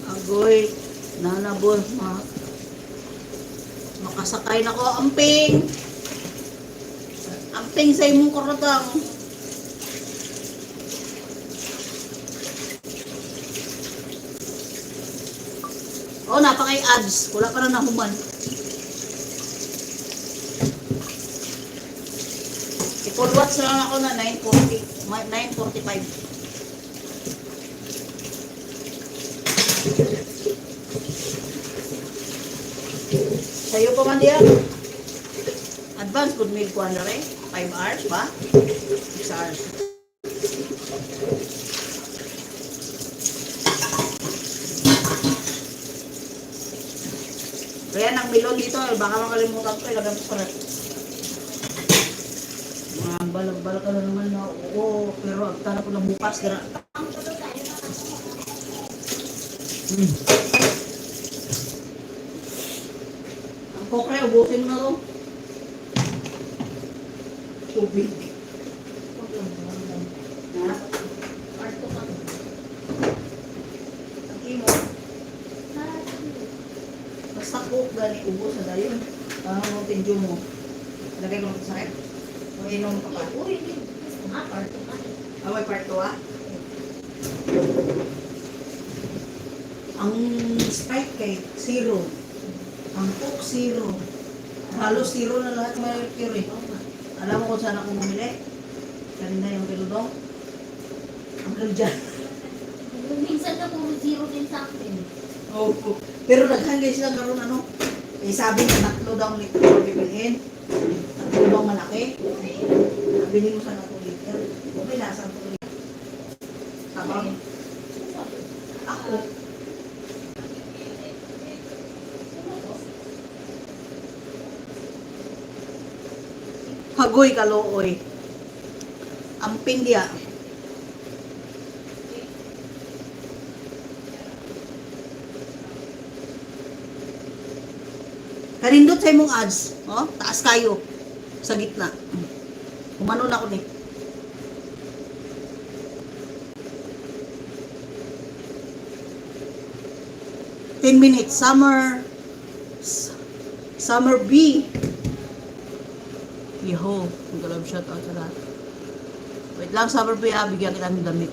Agoy, nanabol, makasakay na ko, amping. Amping sa imong korotang. Oh, napakay ads. Wala pa na nahuman. I-full watch lang ako na 9:40, 9:45. Sa'yo pa man diyan. Advance good meal ko ano rin. 5 hours ba? 6 hours. Kaya nang milon dito, baka makalimutan ko, ilagay mo sa rin. Balag-balag ka na naman na, oo, pero agtala ko lang bukas. Ang kokre, ubusin mo na ito. Tubig. Basta cook gani ubos na dayon. Ang tinjo mo. Lagay ko sa sakit. O inom ka pa. Uy, part 2 ka. May part 2 ah? Ang Sprite cake, 0. Ang Coke, 0. Halos 0 na lahat may mercury. Alam mo kung saan ako bumili? Kanina yung kilodong. Ang dyan. Minsan na puro 0 din sa akin. Oo. Pero naghangay sila karon ano. Eh sabi niya tatlo daw litro bibilhin. Tatlo daw malaki. Bili mo sana 2 liter. Okay, nasa 2 liter. Sabang. Ako. Hagoy kalooy. Amping dia. Karindot sa imong ads. Oh, taas kayo. Sa gitna. Kumano na ko ni. Ten minutes. Summer B. Yeho. Ang galab shout out sa lahat. Wait lang, Summer B ha. Bigyan kita ng damit.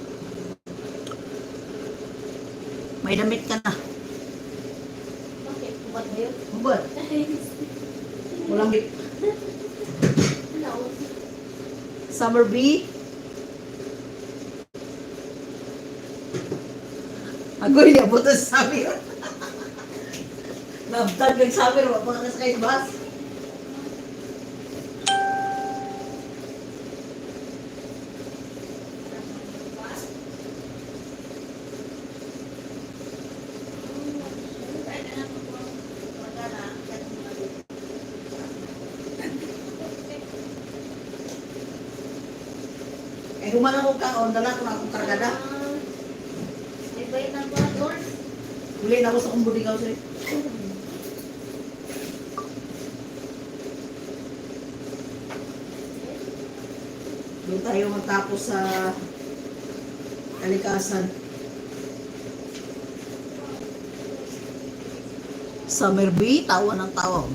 May damit ka na. Bakit? Kubad ba yun? Kubad. Walang bit. Summer B. Ako hindi abot na sabi. Nabtag ng sabi. Wala pa na sa kayo bus. Eh, human ako ka, dala ko na akong kargada. May bayad ng mga doors. Huli na ako sa kong budigaw sa'yo. Doon tayo matapos sa kalikasan. Summer B, tawa ng tawa.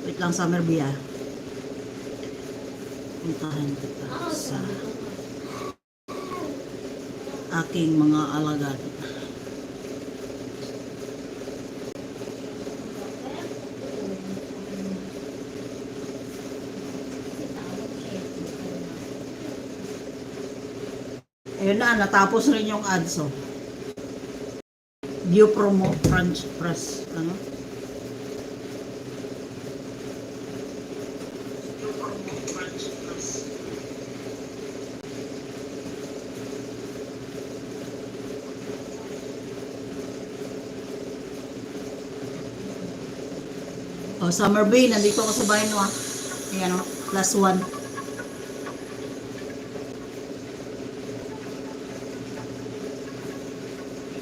Wait lang, Summer B ah. Puntahan kita sa aking mga alagad. Ayun na, natapos rin yung ads oh. View promo, French press, ano? Oh, Summer Bay, nandito ako sa bahay mo ah. Ayan oh, +1.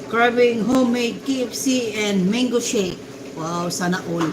Craving homemade KFC and mango shake. Wow, sana all.